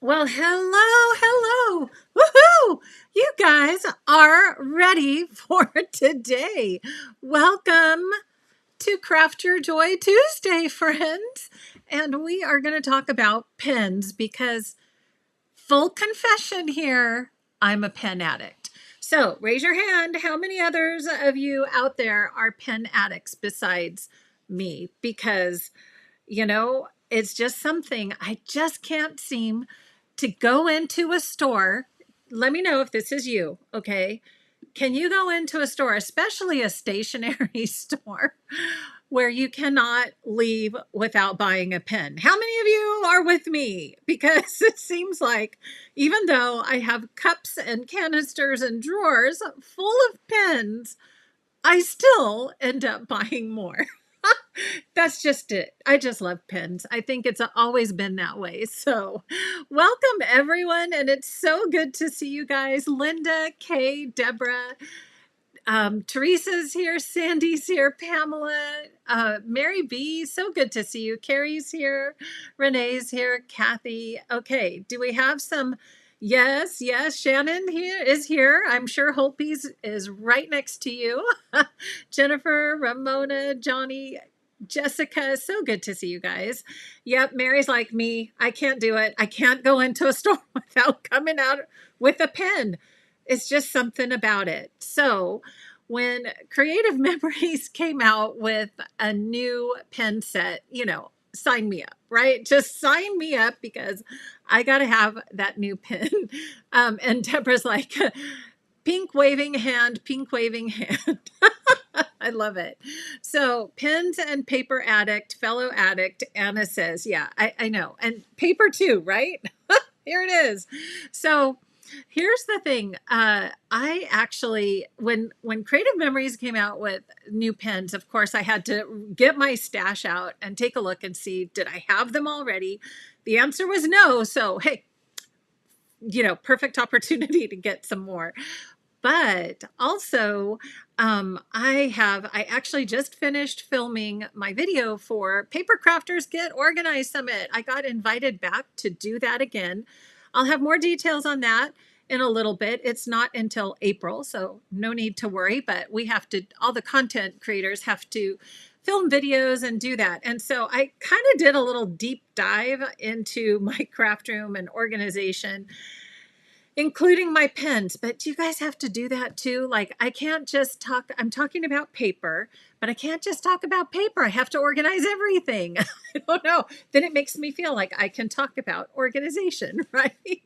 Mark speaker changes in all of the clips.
Speaker 1: Well, hello. Woohoo! You guys are ready for today. Welcome to Craft Your Joy Tuesday, friends. And we are going to talk about pens because, full confession here, I'm a pen addict. So raise your hand. How many others of you out there are pen addicts besides me? Because it's just something I just can't seem to go into a store. Let me know if this is you, okay? Can you go into a store, especially a stationery store, where you cannot leave without buying a pen? How many of you are with me? Because it seems like even though I have cups and canisters and drawers full of pens, I still end up buying more. That's just it. I just love pens. I think it's always been that way. So, welcome everyone. And it's so good to see you guys. Linda, Kay, Deborah, Teresa's here, Sandy's here, Pamela, Mary B. So good to see you. Carrie's here, Renee's here, Kathy. Okay, do we have some? Yes. Shannon here is here. I'm sure Holpe's is right next to you. Jennifer, Ramona, Johnny, Jessica. So good to see you guys. Yep, Mary's like me. I can't do it. I can't go into a store without coming out with a pen. It's just something about it. So, when Creative Memories came out with a new pen set, sign me up, right? Just sign me up because I got to have that new pen. And Deborah's like, pink waving hand, pink waving hand. I love it. So, pens and paper addict, fellow addict, Anna says, yeah, I know. And paper too, right? Here it is. So, here's the thing. I actually, when Creative Memories came out with new pens, of course, I had to get my stash out and take a look and see, did I have them already? The answer was no. So, hey, perfect opportunity to get some more. But also, I actually just finished filming my video for Paper Crafters Get Organized Summit. I got invited back to do that again. I'll have more details on that in a little bit. It's not until April, so no need to worry, but all the content creators have to film videos and do that. And so I kind of did a little deep dive into my craft room and organization, including my pens. But do you guys have to do that too? Like, I can't just talk, I'm talking about paper, but I can't just talk about paper. I have to organize everything. I don't know. Then it makes me feel like I can talk about organization, right?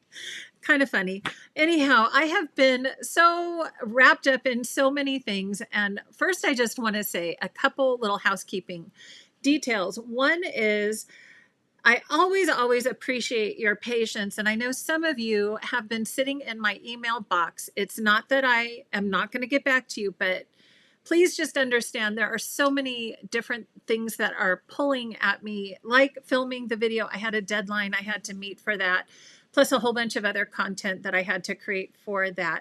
Speaker 1: Kind of funny. Anyhow, I have been so wrapped up in so many things. And first, I just want to say a couple little housekeeping details. One is, I always appreciate your patience. And I know some of you have been sitting in my email box. It's not that I am not going to get back to you, but please just understand there are so many different things that are pulling at me, like filming the video. I had a deadline I had to meet for that, plus a whole bunch of other content that I had to create for that.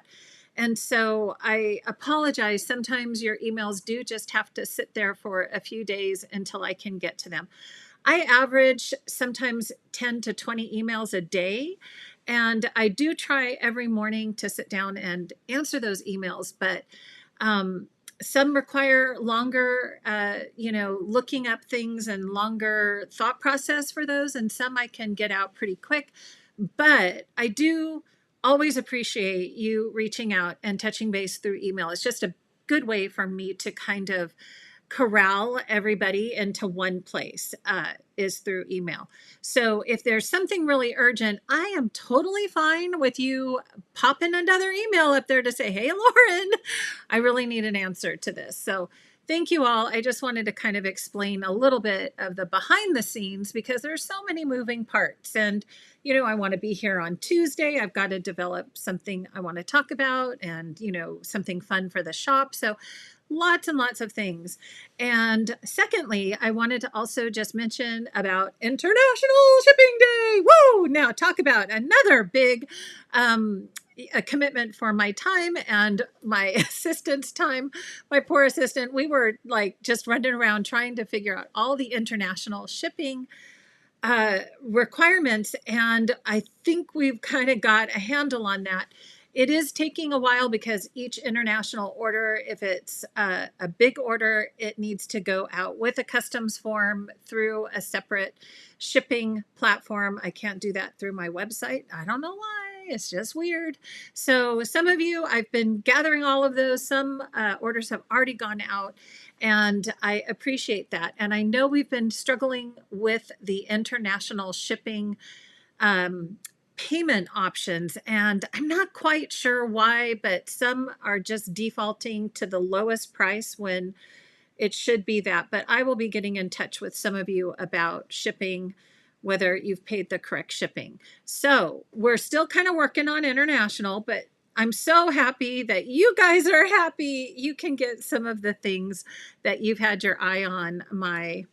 Speaker 1: And so I apologize. Sometimes your emails do just have to sit there for a few days until I can get to them. I average sometimes 10 to 20 emails a day. And I do try every morning to sit down and answer those emails, but some require longer, looking up things and longer thought process for those. And some I can get out pretty quick. But I do always appreciate you reaching out and touching base through email. It's just a good way for me to kind of corral everybody into one place, is through email. So if there's something really urgent, I am totally fine with you popping another email up there to say, hey, Lauren, I really need an answer to this. So thank you all. I just wanted to kind of explain a little bit of the behind the scenes because there's so many moving parts. And, I want to be here on Tuesday. I've got to develop something I want to talk about and, something fun for the shop. So lots and lots of things. And secondly, I wanted to also just mention about International Shipping Day. Woo! Now talk about another big a commitment for my time and my assistant's time. My poor assistant, we were like just running around trying to figure out all the international shipping requirements, and I think we've kind of got a handle on that. It is taking a while because each international order, if it's a big order, it needs to go out with a customs form through a separate shipping platform. I can't do that through my website. I don't know why. It's just weird. So some of you, I've been gathering all of those. Some orders have already gone out, and I appreciate that. And I know we've been struggling with the international shipping payment options, and I'm not quite sure why, but some are just defaulting to the lowest price when it should be that. But I will be getting in touch with some of you about shipping, whether you've paid the correct shipping. So we're still kind of working on international, but I'm so happy that you guys are happy. You can get some of the things that you've had your eye on. My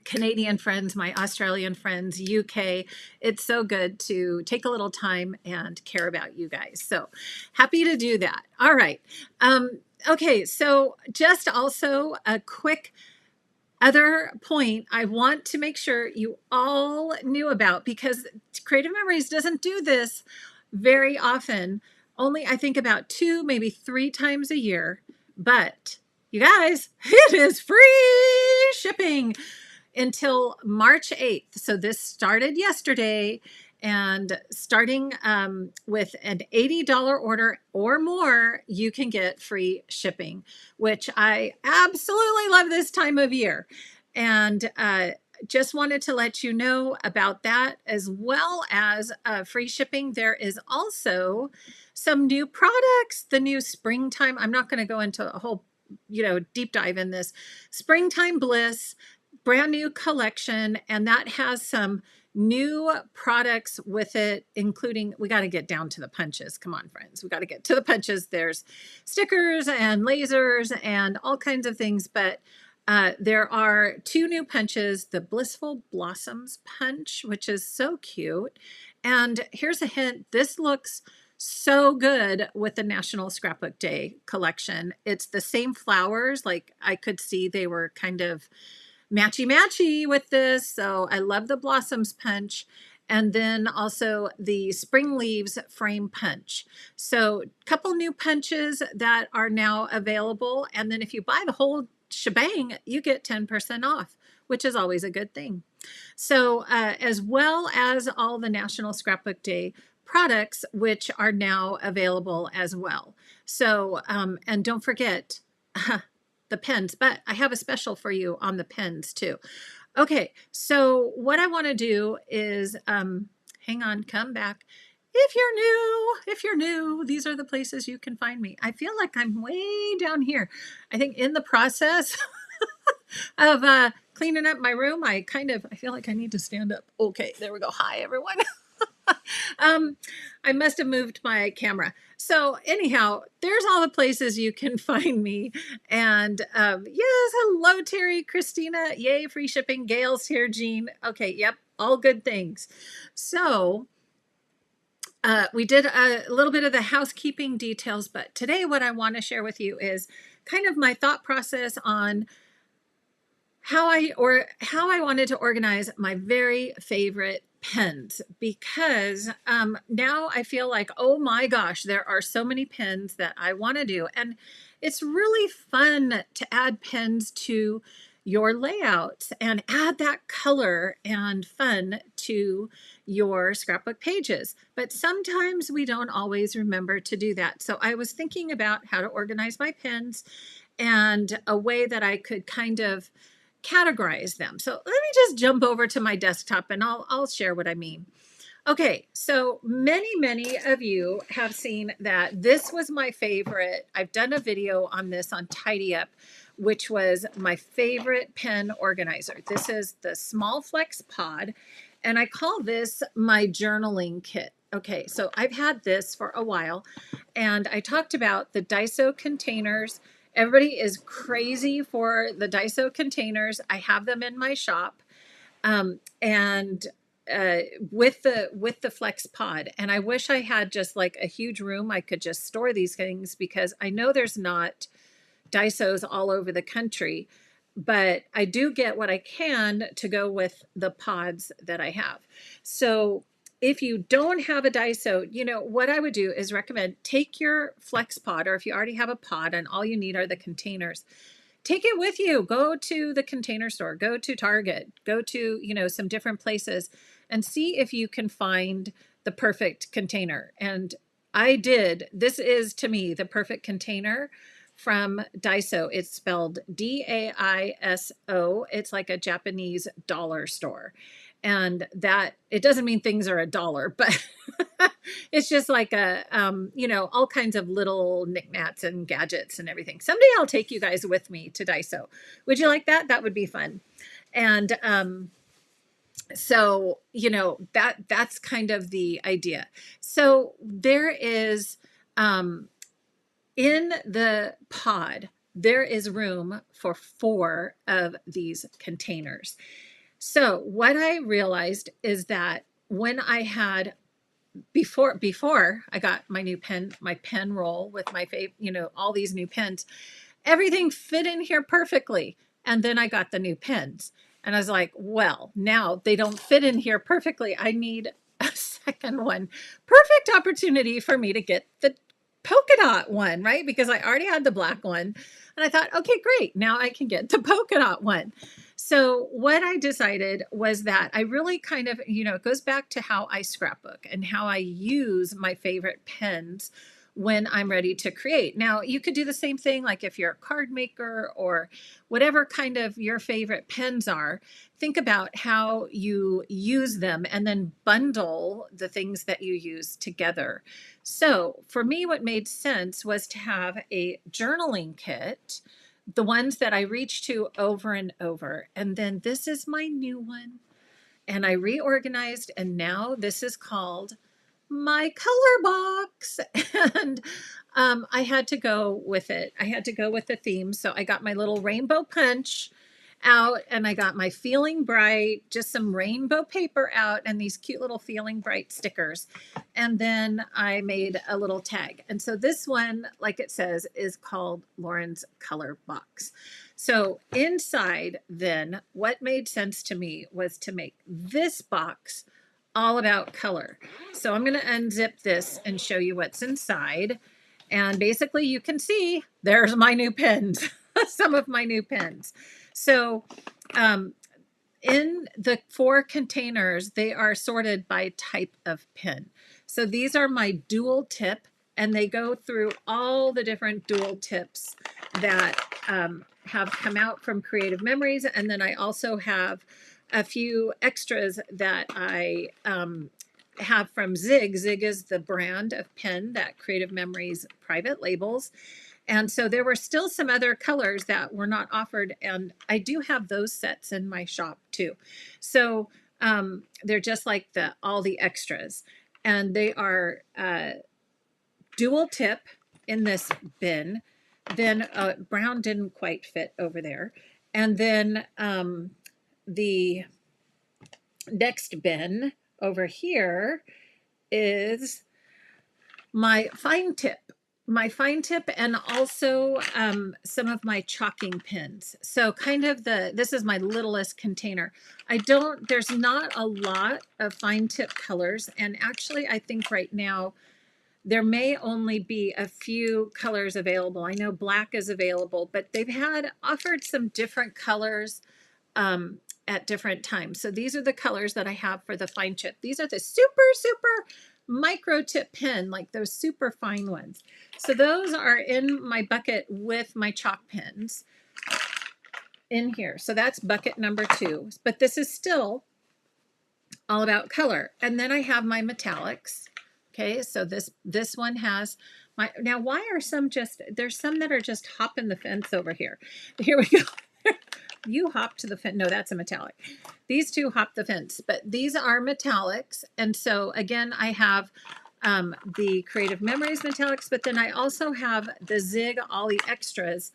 Speaker 1: Canadian friends, my Australian friends, UK. It's so good to take a little time and care about you guys. So happy to do that. All right. Okay. So just also a quick other point I want to make sure you all knew about, because Creative Memories doesn't do this very often. Only I think about 2, maybe 3 times a year. But you guys, it is free shipping until March 8th. So this started yesterday, and starting with an $80 order or more, you can get free shipping, which I absolutely love this time of year. And just wanted to let you know about that, as well as free shipping. There is also some new products, the new springtime. I'm not going to go into a whole, deep dive in this. Springtime Bliss, brand new collection, and that has some new products with it, including, we got to get down to the punches. Come on, friends, we got to get to the punches. There's stickers and lasers and all kinds of things, but there are 2 new punches, the Blissful Blossoms punch, which is so cute. And here's a hint, this looks so good with the National Scrapbook Day collection. It's the same flowers, like I could see they were kind of matchy with this. So I love the Blossoms punch. And then also the Spring Leaves frame punch. So a couple new punches that are now available. And then if you buy the whole shebang, you get 10% off, which is always a good thing. So as well as all the National Scrapbook Day products, which are now available as well. So, and don't forget, the pens, but I have a special for you on the pens too. Okay, so what I want to do is, hang on, come back. If you're new, these are the places you can find me. I feel like I'm way down here. I think in the process of cleaning up my room, I feel like I need to stand up. Okay, there we go. Hi, everyone. I must have moved my camera. So anyhow, there's all the places you can find me. And yes, hello, Terry, Christina. Yay, free shipping. Gail's here, Jean. Okay, yep, all good things. So we did a little bit of the housekeeping details, but today what I want to share with you is kind of my thought process on how I wanted to organize my very favorite pens, because now I feel like, oh my gosh, there are so many pens that I want to do. And it's really fun to add pens to your layouts and add that color and fun to your scrapbook pages. But sometimes we don't always remember to do that. So I was thinking about how to organize my pens and a way that I could kind of categorize them. So let me just jump over to my desktop and I'll share what I mean. Okay, so many of you have seen that this was my favorite. I've done a video on this on Tidy Up, which was my favorite pen organizer. This is the Small Flex Pod, and I call this my journaling kit. Okay, so I've had this for a while, and I talked about the Daiso containers. Everybody is crazy for the Daiso containers. I have them in my shop, and with the Flex Pod. And I wish I had just like a huge room I could just store these things, because I know there's not Daisos all over the country. but I do get what I can to go with the pods that I have. So if you don't have a Daiso, you know, what I would do is recommend take your Flex pod, or if you already have a pod and all you need are the containers, take it with you. Go to the Container Store, go to Target, go to, you know, some different places and see if you can find the perfect container. And I did. This is, to me, the perfect container from Daiso. It's spelled Daiso. It's like a Japanese dollar store. And that, it doesn't mean things are a dollar, but it's just like a, you know, all kinds of little knickknacks and gadgets and everything. Someday I'll take you guys with me to Daiso. Would you like that? That would be fun. And so, you know, that's kind of the idea. So there is, in the pod, there is room for 4 of these containers. So what I realized is that when I had before I got my new pen, my pen roll with my you know, all these new pens, everything fit in here perfectly. And then I got the new pens and I was like, well, now they don't fit in here perfectly. I need a second one. Perfect opportunity for me to get the polka dot one, right? Because I already had the black one. And I thought, okay, great. Now I can get the polka dot one. So what I decided was that I really kind of, you know, it goes back to how I scrapbook and how I use my favorite pens when I'm ready to create. Now, you could do the same thing, like if you're a card maker or whatever kind of your favorite pens are, think about how you use them and then bundle the things that you use together. So for me, what made sense was to have a journaling kit, the ones that I reach to over and over. And then this is my new one. And I reorganized, and now this is called my color box. And I had to go with it. I had to go with the theme. So I got my little rainbow punch out, and I got my Feeling Bright, just some rainbow paper out, and these cute little Feeling Bright stickers. And then I made a little tag. And so this one, like it says, is called Lauren's Color Box. So inside, then, what made sense to me was to make this box all about color. So I'm going to unzip this and show you what's inside. And basically you can see there's my new pens, some of my new pens. So in the 4 containers, they are sorted by type of pen. So these are my dual tip, and they go through all the different dual tips that have come out from Creative Memories. And then I also have a few extras that I have from Zig. Zig is the brand of pen that Creative Memories private labels. And so there were still some other colors that were not offered. And I do have those sets in my shop too. So they're just like all the extras. And they are dual tip in this bin. Then brown didn't quite fit over there. And then the next bin over here is my fine tip. My fine tip, and also some of my chalking pins. So kind of this is my littlest container. There's not a lot of fine tip colors. And actually, I think right now there may only be a few colors available. I know black is available, but they've offered some different colors at different times. So these are the colors that I have for the fine tip. These are the super, super micro tip pen, like those super fine ones. So those are in my bucket with my chalk pens in here. So that's bucket number 2. But this is still all about color. And then I have my metallics. Okay, so this one has my, now why are some just, there's some that are just hopping the fence over here. Here we go. You hop to the fence. No, that's a metallic. These two hop the fence, but these are metallics. And so again, I have the Creative Memories metallics, but then I also have the Zig All the Extras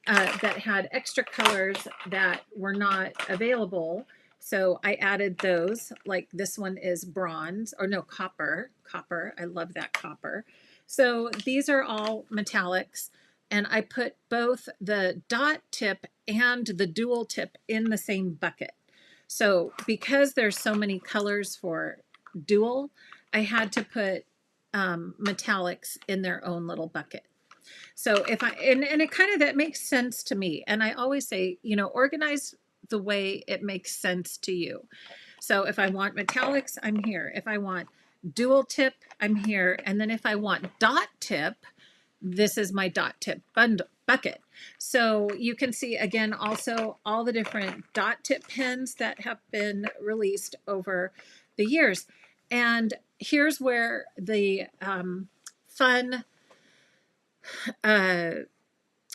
Speaker 1: that had extra colors that were not available. So I added those, like this one is bronze, or no, copper. I love that copper. So these are all metallics. and I put both the dot tip and the dual tip in the same bucket. So because there's so many colors for dual, I had to put metallics in their own little bucket. So if I, and it kind of, that makes sense to me. And I always say, you know, organize the way it makes sense to you. So if I want metallics, I'm here. If I want dual tip, I'm here. And then if I want dot tip, this is my dot tip bucket. So you can see again also all the different dot tip pens that have been released over the years. And here's where the fun, let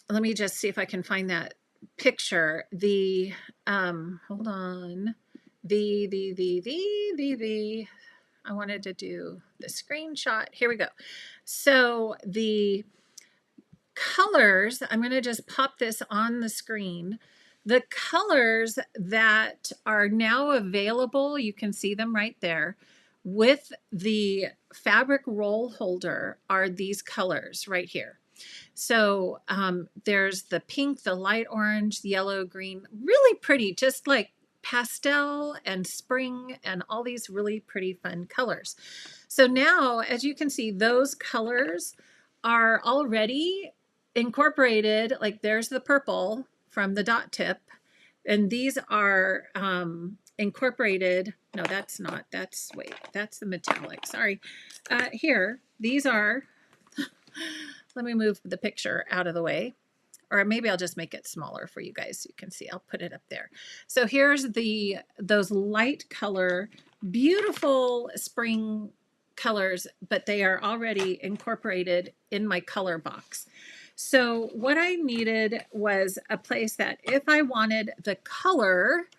Speaker 1: me just see if I can find that picture. The, hold on, I wanted to do the screenshot. Here we go. So the colors, I'm going to just pop this on the screen. The colors that are now available, you can see them right there, with the fabric roll holder are these colors right here. So there's the pink, the light orange, yellow, green, really pretty, just like pastel and spring and all these really pretty fun colors. So now, as you can see, those colors are already incorporated. Like there's the purple from the dot tip, and these are incorporated. No, that's not. That's, wait, that's the metallic. Sorry. Here, these are, let me move the picture out of the way. Or maybe I'll just make it smaller for you guys so you can see. I'll put it up there. So here's those light color, beautiful spring colors, but they are already incorporated in my color box. So what I needed was a place that if I wanted the color,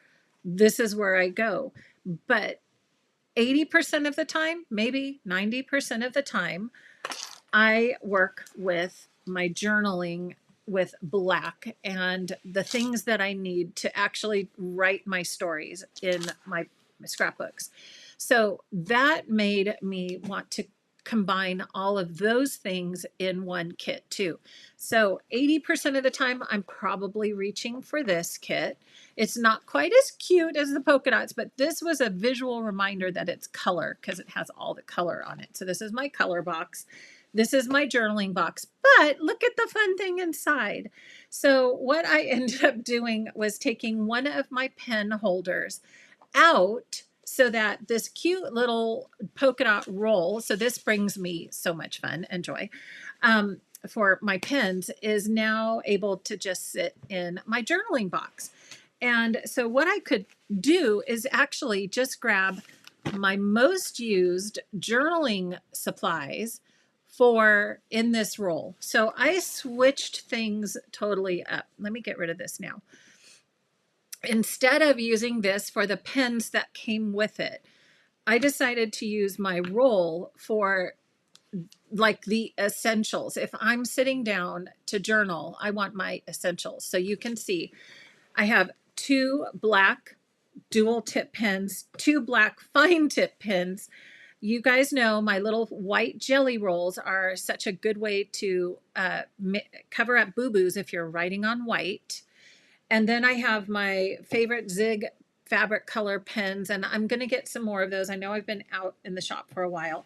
Speaker 1: this is where I go. But 80% of the time, maybe 90% of the time, I work with my journaling with black and the things that I need to actually write my stories in my scrapbooks. So that made me want to combine all of those things in one kit too. So 80% of the time I'm probably reaching for this kit. It's not quite as cute as the polka dots, but this was a visual reminder that it's color because it has all the color on it. So this is my color box. This is my journaling box, but look at the fun thing inside. So what I ended up doing was taking one of my pen holders out so that this cute little polka dot roll, so this brings me so much fun and joy, for my pens, is now able to just sit in my journaling box. And so what I could do is actually just grab my most used journaling supplies for in this roll. So I switched things totally up. Let me get rid of this now. Instead of using this for the pens that came with it, I decided to use my roll for like the essentials. If I'm sitting down to journal, I want my essentials. So you can see I have 2 black dual tip pens, 2 black fine tip pens. You guys know my little white jelly rolls are such a good way to cover up boo-boos if you're writing on white. And then I have my favorite Zig fabric color pens, and I'm going to get some more of those. I know I've been out in the shop for a while.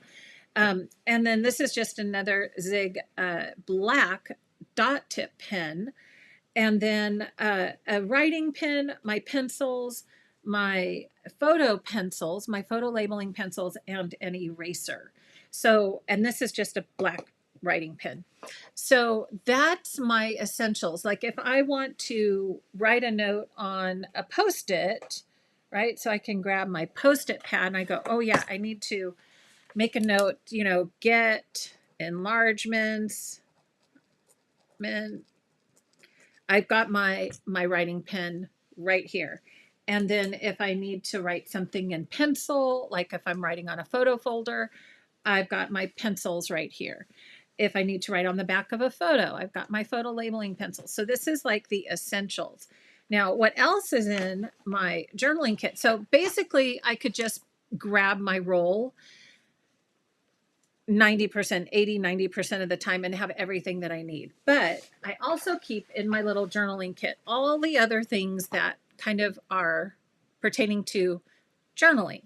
Speaker 1: And then this is just another Zig black dot tip pen. And then a writing pen, my pencils, my photo pencils, my photo labeling pencils, and an eraser. So, and this is just a black writing pen. So that's my essentials. Like if I want to write a note on a Post-it, right? So I can grab my Post-it pad and I go, oh yeah, I need to make a note, you know, get enlargements. I've got my writing pen right here. And then if I need to write something in pencil, like if I'm writing on a photo folder, I've got my pencils right here. If I need to write on the back of a photo, I've got my photo labeling pencils. So this is like the essentials. Now, what else is in my journaling kit? So basically, I could just grab my roll 90%, 80, 90% of the time and have everything that I need. But I also keep in my little journaling kit all the other things that kind of are pertaining to journaling.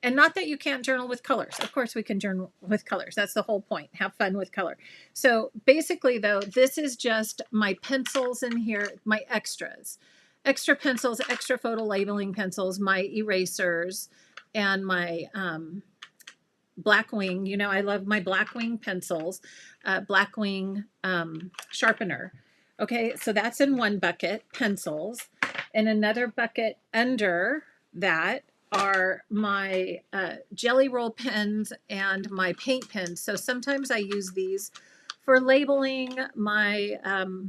Speaker 1: And not that you can't journal with colors. Of course, we can journal with colors. That's the whole point. Have fun with color. So basically, though, this is just my pencils in here, my extras. Extra pencils, extra photo labeling pencils, my erasers, and my Blackwing. You know, I love my Blackwing pencils, Blackwing sharpener. Okay, so that's in one bucket, pencils. And another bucket under that are my jelly roll pens and my paint pens. So sometimes I use these for labeling my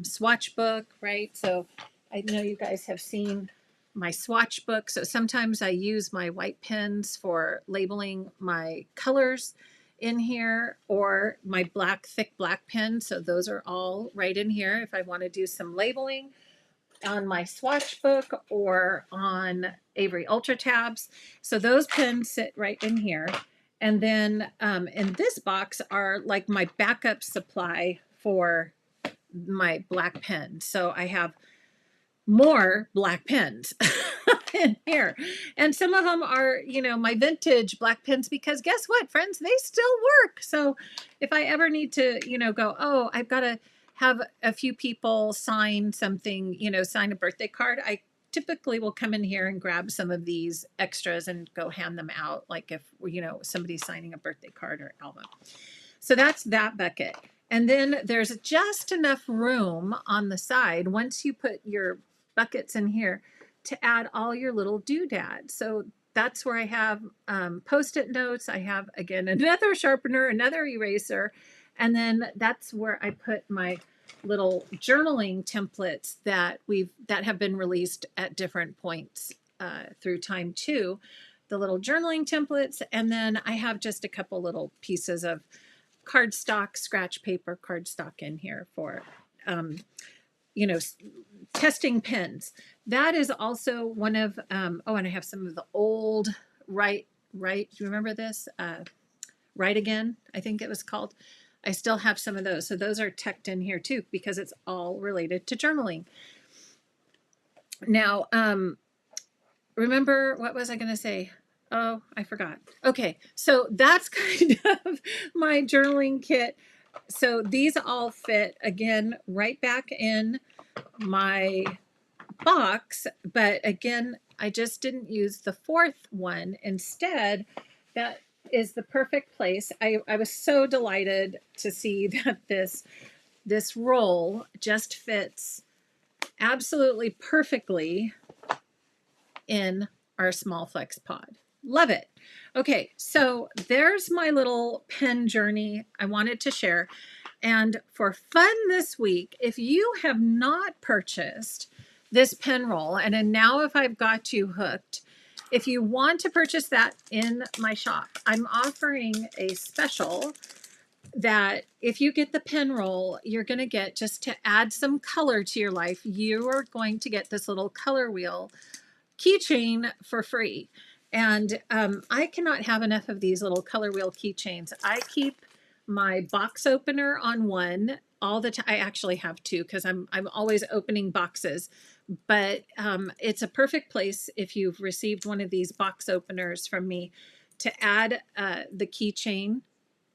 Speaker 1: swatch book, right? So I know you guys have seen my swatch book. So sometimes I use my white pens for labeling my colors in here, or my black, thick black pen. So those are all right in here if I want to do some labeling on my swatch book or on Avery Ultra Tabs. So those pens sit right in here. And then in this box are like my backup supply for my black pen. So I have more black pens in here. And some of them are, you know, my vintage black pens, because guess what, friends, they still work. So if I ever need to, you know, go, oh, I've got to have a few people sign something, you know, sign a birthday card, I typically will come in here and grab some of these extras and go hand them out. Like if, you know, somebody's signing a birthday card or album. So that's that bucket. And then there's just enough room on the side once you put your buckets in here to add all your little doodads. So that's where I have Post-it notes. I have, again, another sharpener, another eraser, and then that's where I put my little journaling templates that have been released at different points through time too. The little journaling templates, and then I have just a couple little pieces of cardstock, scratch paper cardstock in here for you know, testing pens. That is also one of, oh, and I have some of the old Right, do you remember this? Right Again, I think it was called. I still have some of those. So those are tucked in here too, because it's all related to journaling. Now, remember, what was I going to say? Oh, I forgot. Okay, so that's kind of my journaling kit. So these all fit, again, right back in my box, but again, I just didn't use the fourth one. Instead, that is the perfect place. I was so delighted to see that this roll just fits absolutely perfectly in our small flex pod. Love it. Okay, so there's my little pen journey I wanted to share. And for fun this week, if you have not purchased this pen roll, and now if I've got you hooked, if you want to purchase that in my shop, I'm offering a special that if you get the pen roll, you're going to get, just to add some color to your life, you are going to get this little color wheel keychain for free. And I cannot have enough of these little color wheel keychains. I keep my box opener on one all the time. I actually have two because I'm always opening boxes. But it's a perfect place if you've received one of these box openers from me to add the keychain,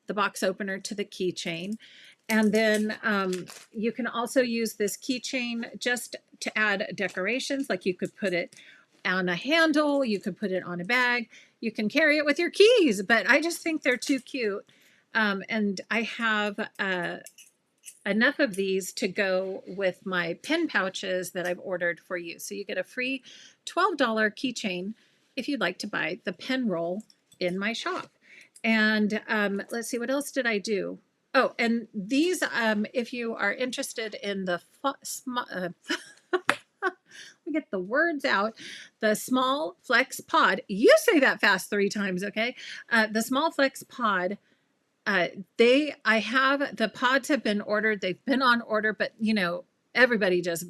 Speaker 1: the box opener to the keychain. And then you can also use this keychain just to add decorations. Like you could put it on a handle, you could put it on a bag, you can carry it with your keys, but I just think they're too cute. And I have enough of these to go with my pen pouches that I've ordered for you. So you get a free $12 keychain if you'd like to buy the pen roll in my shop. And let's see, what else did I do? Oh, and these, if you are interested in the we get the words out, the small flex pod. You say that fast 3 times, okay? The small flex pod. I have, the pods have been ordered. They've been on order, but you know, everybody just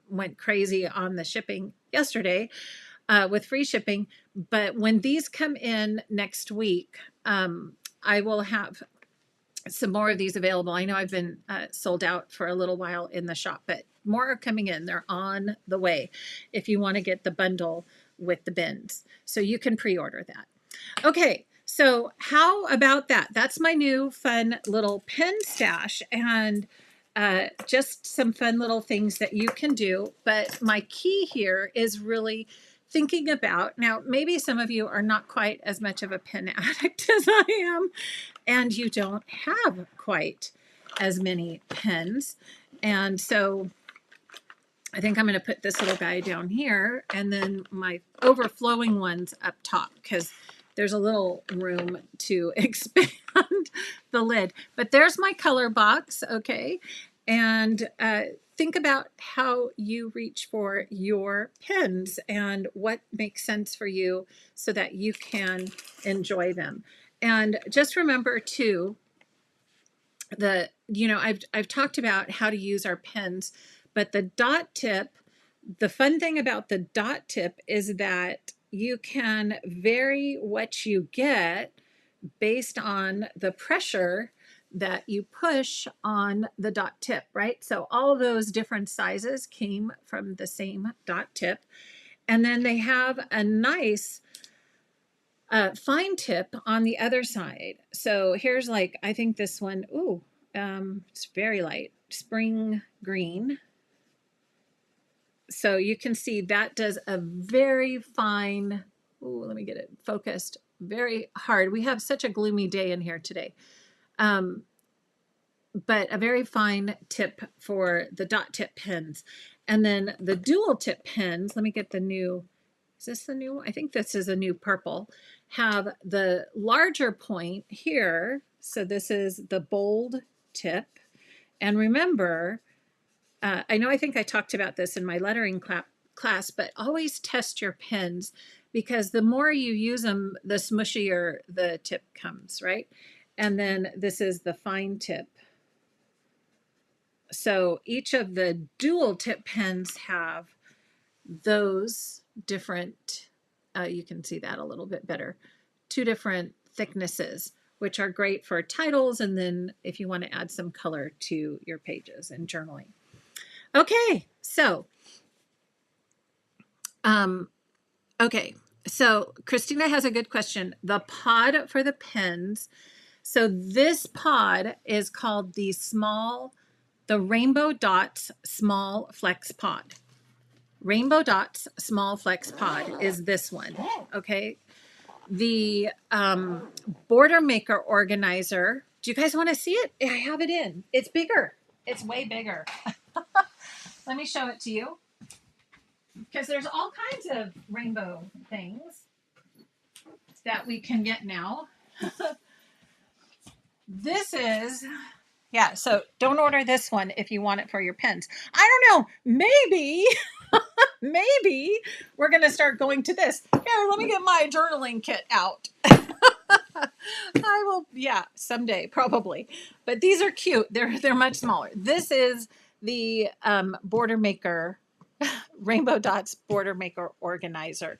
Speaker 1: went crazy on the shipping yesterday with free shipping. But when these come in next week, I will have some more of these available. I know I've been sold out for a little while in the shop, but more are coming in. They're on the way if you want to get the bundle with the bins. So you can pre-order that. Okay, so how about that? That's my new fun little pen stash, and just some fun little things that you can do. But my key here is really thinking about, now maybe some of you are not quite as much of a pen addict as I am, and you don't have quite as many pens. And so I think I'm going to put this little guy down here and then my overflowing ones up top, because there's a little room to expand the lid. But there's my color box, okay? And think about how you reach for your pens and what makes sense for you so that you can enjoy them. And just remember too, I've talked about how to use our pens, but the dot tip, the fun thing about the dot tip is that you can vary what you get based on the pressure that you push on the dot tip, right? So all those different sizes came from the same dot tip. And then they have a nice fine tip on the other side. So here's like, I think this one, it's very light, spring green. So you can see that does a very fine, let me get it focused, very hard. We have such a gloomy day in here today. But a very fine tip for the dot tip pens. And then the dual tip pens, let me get the new, is this the new? I think this is a new purple, have the larger point here. So this is the bold tip. And remember, I think I talked about this in my lettering class, but always test your pens, because the more you use them, the smushier the tip comes, right? And then this is the fine tip. So each of the dual tip pens have those different, you can see that a little bit better, 2 different thicknesses, which are great for titles, and then if you want to add some color to your pages and journaling. Okay, so Christina has a good question. The pod for the pens. So this pod is called the Rainbow Dots Small Flex Pod. Rainbow Dots Small Flex Pod is this one, okay? The Border Maker Organizer. Do you guys want to see it? I have it in. It's bigger. It's way bigger. Let me show it to you, because there's all kinds of rainbow things that we can get now. This is, yeah, so don't order this one if you want it for your pens. I don't know, maybe we're going to start going to this. Here, let me get my journaling kit out. I will, yeah, someday probably. But these are cute. They're much smaller. This is the Border Maker, Rainbow Dots Border Maker Organizer.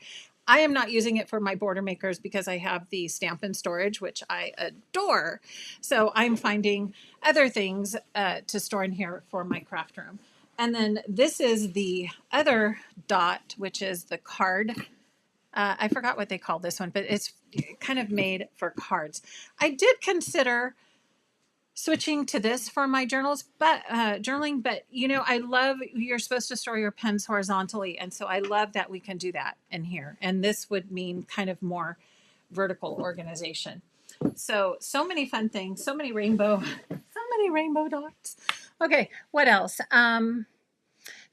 Speaker 1: I am not using it for my border makers because I have the Stampin' Storage, which I adore. So I'm finding other things to store in here for my craft room. And then this is the other dot, which is the card. I forgot what they call this one, but it's kind of made for cards. I did consider switching to this for my journals, but journaling, but I love, you're supposed to store your pens horizontally, and so I love that we can do that in here. And this would mean kind of more vertical organization. So many fun things, so many rainbow dots. Okay, what else?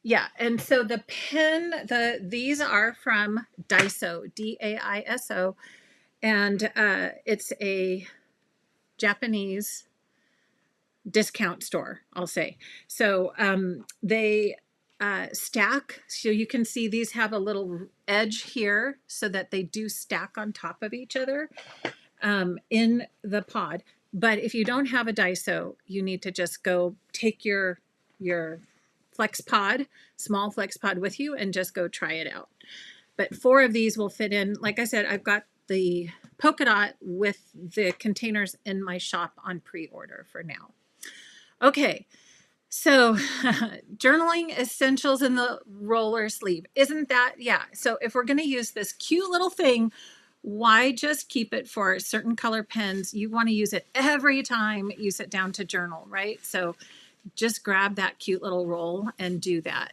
Speaker 1: Yeah, and so the pen, these are from Daiso, D-A-I-S-O, and it's a Japanese discount store, I'll say. So they stack, so you can see these have a little edge here so that they do stack on top of each other in the pod. But if you don't have a Daiso, you need to just go take your flex pod, small flex pod with you, and just go try it out. But 4 of these will fit in. Like I said, I've got the polka dot with the containers in my shop on pre-order for now. Okay, so journaling essentials in the roller sleeve. Isn't that, yeah. So if we're going to use this cute little thing, why just keep it for certain color pens? You want to use it every time you sit down to journal, right? So just grab that cute little roll and do that.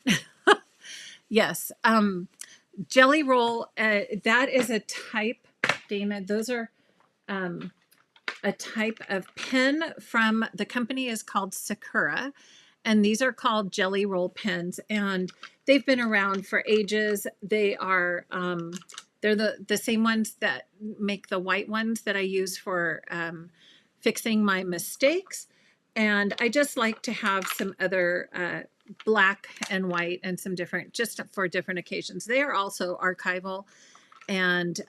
Speaker 1: Yes. Jelly roll, that is a type, Dana, those are a type of pen from, the company is called Sakura, and these are called jelly roll pens, and they've been around for ages. They are they're the same ones that make the white ones that I use for fixing my mistakes. And I just like to have some other black and white and some different, just for different occasions. They are also archival and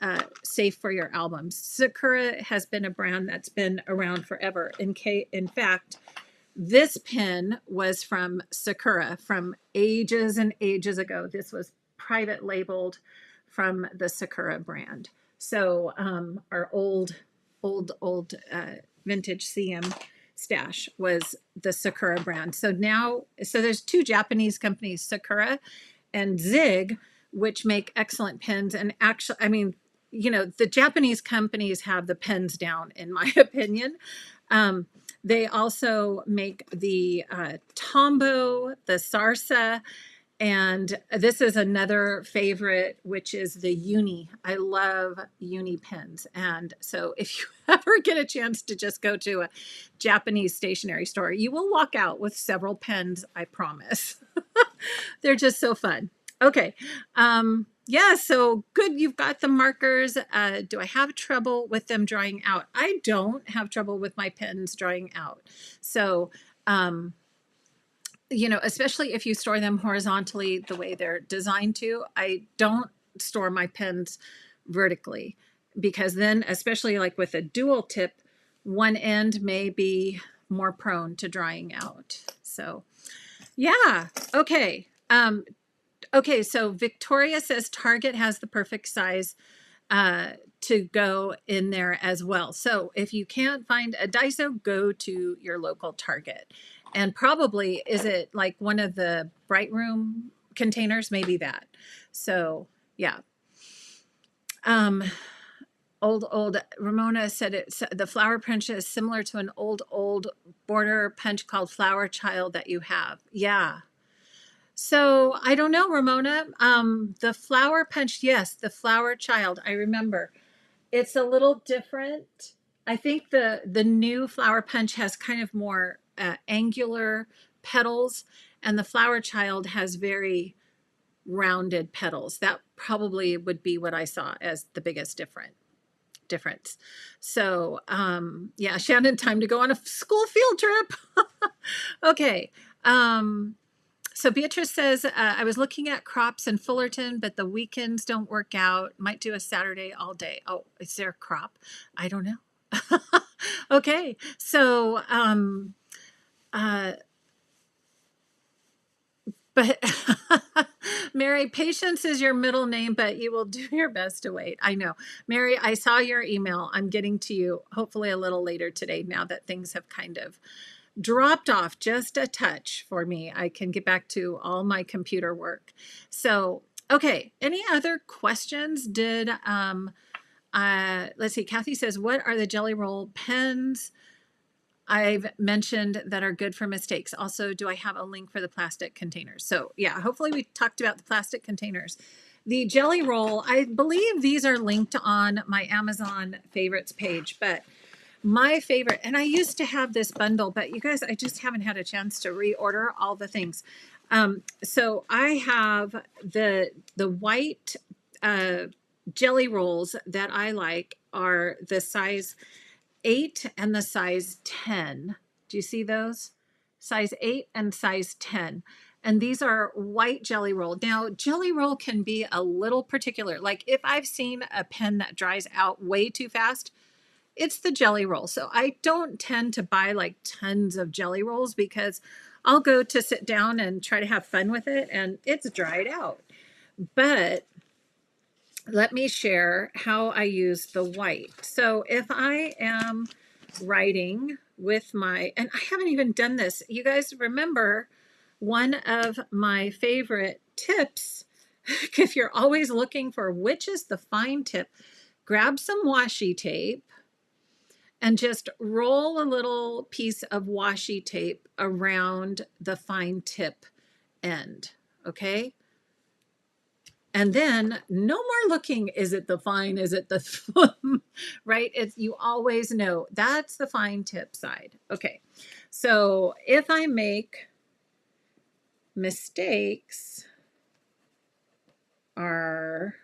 Speaker 1: safe for your albums. Sakura has been a brand that's been around forever. In fact, this pen was from Sakura from ages and ages ago. This was private labeled from the Sakura brand. So our old vintage CM stash was the Sakura brand. So now, so there's two Japanese companies, Sakura and Zig, which make excellent pens. And actually, I mean, you know, the Japanese companies have the pens down, in my opinion. They also make the Tombow, the Sarsa, and this is another favorite, which is the Uni. I love Uni pens. And so if you ever get a chance to just go to a Japanese stationery store, you will walk out with several pens, I promise. They're just so fun. Okay. Yeah, so good. You've got the markers. Do I have trouble with them drying out? I don't have trouble with my pens drying out. So, you know, especially if you store them horizontally the way they're designed to. I don't store my pens vertically, because then, especially like with a dual tip, one end may be more prone to drying out. So yeah. Okay. Okay, so Victoria says Target has the perfect size to go in there as well. So if you can't find a Daiso, go to your local Target. And probably, is it like one of the Bright Room containers? Maybe that. So yeah. Old Ramona said the flower punch is similar to an old border punch called Flower Child that you have. Yeah. So I don't know, Ramona. The flower punch, yes, the Flower Child. I remember. It's a little different. I think the new flower punch has kind of more angular petals, and the Flower Child has very rounded petals. That probably would be what I saw as the biggest difference. So yeah, Shannon, time to go on a school field trip. Okay. So Beatrice says, I was looking at crops in Fullerton, but the weekends don't work out. Might do a Saturday all day. Oh, is there a crop? I don't know. Okay. So, but Mary, patience is your middle name, but you will do your best to wait. I know. Mary, I saw your email. I'm getting to you hopefully a little later today, now that things have kind of dropped off just a touch for me. I can get back to all my computer work. So, okay. Any other questions? Let's see. Kathy says, what are the Jelly Roll pens I've mentioned that are good for mistakes? Also, do I have a link for the plastic containers? So yeah, hopefully we talked about the plastic containers. The Jelly Roll, I believe these are linked on my Amazon favorites page, but my favorite, and I used to have this bundle, but you guys, I just haven't had a chance to reorder all the things. So I have the white jelly rolls that I like are the size 8 and the size 10. Do you see those? Size 8 and size 10. And these are white jelly roll. Now, jelly roll can be a little particular. Like if I've seen a pen that dries out way too fast, it's the jelly roll. So I don't tend to buy like tons of jelly rolls, because I'll go to sit down and try to have fun with it and it's dried out. But let me share how I use the white. So if I am writing with my, and I haven't even done this, you guys remember one of my favorite tips, if you're always looking for which is the fine tip, grab some washi tape and just roll a little piece of washi tape around the fine tip end, okay? And then no more looking, is it the fine, is it the right? It's, you always know that's the fine tip side. Okay, so if I make mistakes are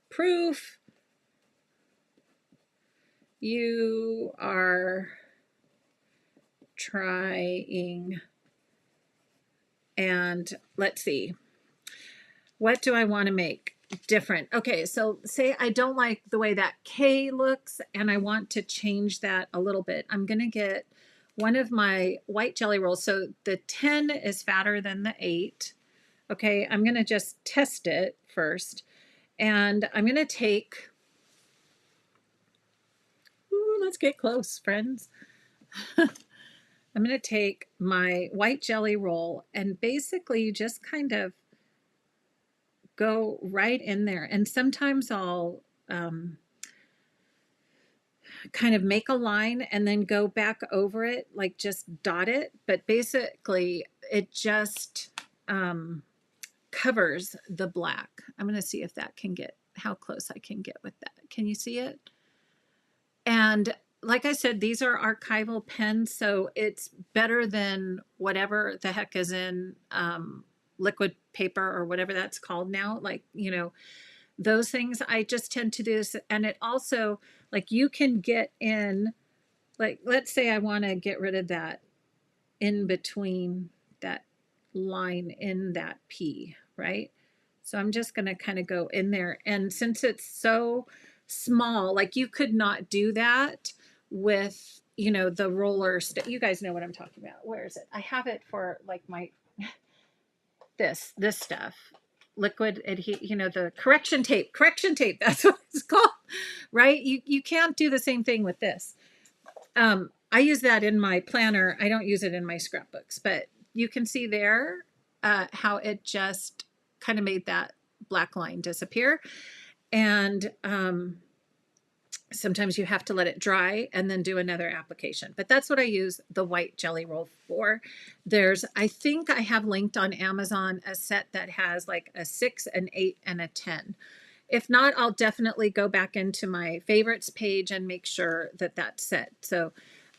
Speaker 1: proof you are trying. And let's see, what do I want to make different? Okay, so say I don't like the way that K looks and I want to change that a little bit. I'm going to get one of my white jelly rolls. So the 10 is fatter than the 8. Okay, I'm going to just test it first. And I'm going to take, ooh, let's get close, friends. I'm going to take my white jelly roll and basically just kind of go right in there. And sometimes I'll kind of make a line and then go back over it, like just dot it. But basically, it just covers the black. I'm going to see if that can get, how close I can get with that. Can you see it? And like I said, these are archival pens, so it's better than whatever the heck is in liquid paper or whatever that's called now. Like, you know, those things I just tend to do this. And it also, like, you can get in, like, let's say I want to get rid of that in between, that line in that P, right? So I'm just going to kind of go in there. And since it's so small, like, you could not do that with, you know, the roller. You guys know what I'm talking about. Where is it? I have it for like my, this stuff, liquid you know, the correction tape, that's what it's called, right? You can't do the same thing with this. I use that in my planner. I don't use it in my scrapbooks, but you can see there how it just kind of made that black line disappear. And sometimes you have to let it dry and then do another application. But that's what I use the white jelly roll for. There's, I think I have linked on Amazon a set that has like a 6, an 8, and a 10. If not, I'll definitely go back into my favorites page and make sure that that's set. So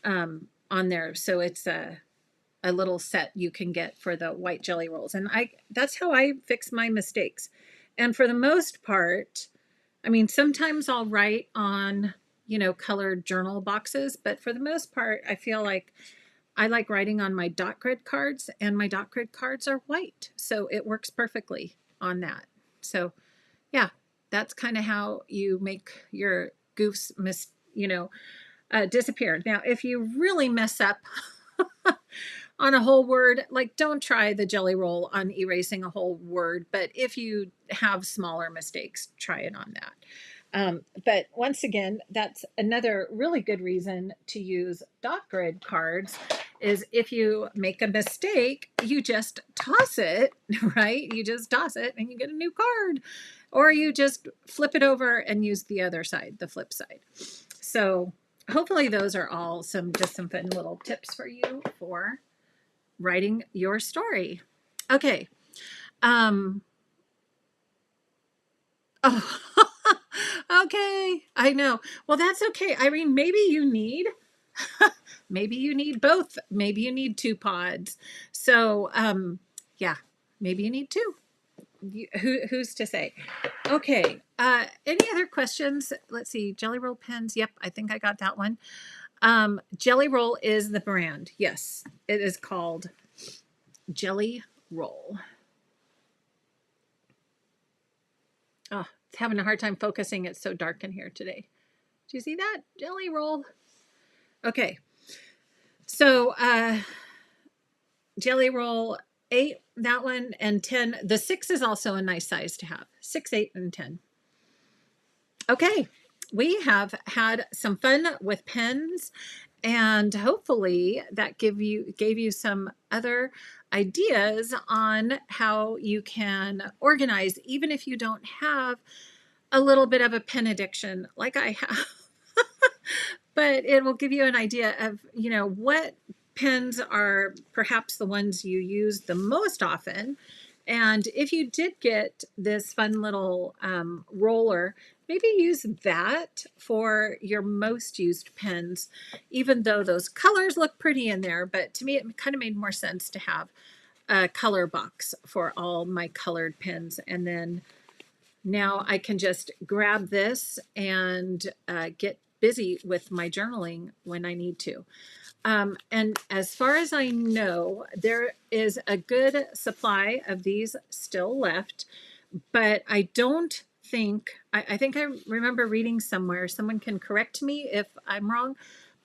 Speaker 1: on there. So it's a little set you can get for the white jelly rolls. And that's how I fix my mistakes. And for the most part, I mean, sometimes I'll write on, you know, colored journal boxes, but for the most part, I feel like I like writing on my dot grid cards, and my dot grid cards are white. So it works perfectly on that. So yeah, that's kind of how you make your goofs disappear. Now, if you really mess up on a whole word, like, don't try the jelly roll on erasing a whole word, but if you have smaller mistakes, try it on that. But once again, that's another really good reason to use dot grid cards, is if you make a mistake, you just toss it, right? You just toss it and you get a new card. Or you just flip it over and use the other side, the flip side. So hopefully those are all just some fun little tips for you for writing your story. Okay. Oh, okay. I know. Well, that's okay. Irene, maybe you need both. Maybe you need 2 pods. So, yeah, maybe you need 2. Who's to say? Okay. Any other questions? Let's see. Jelly Roll pens. Yep, I think I got that one. Jelly Roll is the brand. Yes, it is called Jelly Roll. Oh, it's having a hard time focusing. It's so dark in here today. Do you see that? Jelly Roll. Okay. So Jelly Roll 8, that one, and 10. The 6 is also a nice size to have. 6, 8, and 10. Okay, we have had some fun with pens, and hopefully that gave you some other ideas on how you can organize, even if you don't have a little bit of a pen addiction like I have. But it will give you an idea of, what pens are perhaps the ones you use the most often. And if you did get this fun little roller, maybe use that for your most used pens, even though those colors look pretty in there. But to me, it kind of made more sense to have a color box for all my colored pens. And then now I can just grab this and get busy with my journaling when I need to. And as far as I know, there is a good supply of these still left, but I don't think, I think I remember reading somewhere, someone can correct me if I'm wrong,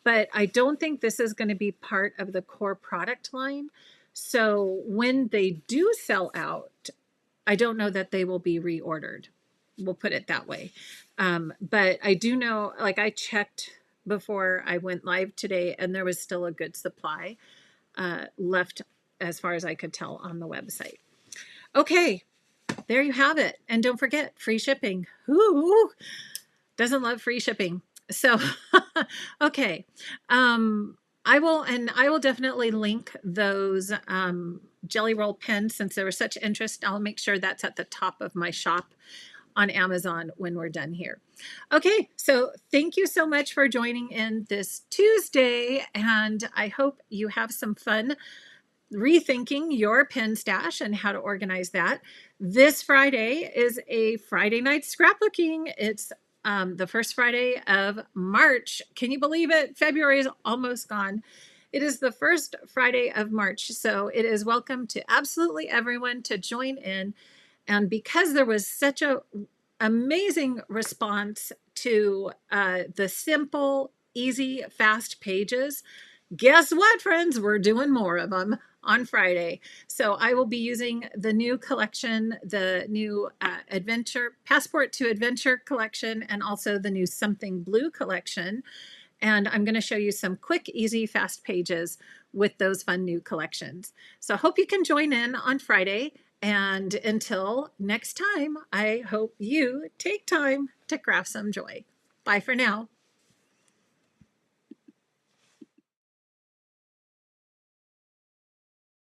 Speaker 1: but I don't think this is going to be part of the core product line. So when they do sell out, I don't know that they will be reordered. We'll put it that way. But I do know, like I checked before I went live today, and there was still a good supply left as far as I could tell on the website. Okay, there you have it. And don't forget free shipping. Who doesn't love free shipping? So, okay. I will definitely link those jelly roll pens since there was such interest. I'll make sure that's at the top of my shop on Amazon when we're done here. Okay, so thank you so much for joining in this Tuesday, and I hope you have some fun rethinking your pen stash and how to organize that. This Friday is a Friday night scrapbooking. It's the first Friday of March. Can you believe it? February is almost gone. It is the first Friday of March, so it is welcome to absolutely everyone to join in. And because there was such a amazing response to the simple, easy, fast pages, guess what, friends? We're doing more of them on Friday. So I will be using the new collection, the new Adventure Passport to Adventure collection, and also the new Something Blue collection. And I'm going to show you some quick, easy, fast pages with those fun new collections. So I hope you can join in on Friday. And until next time, I hope you take time to craft some joy. Bye for now.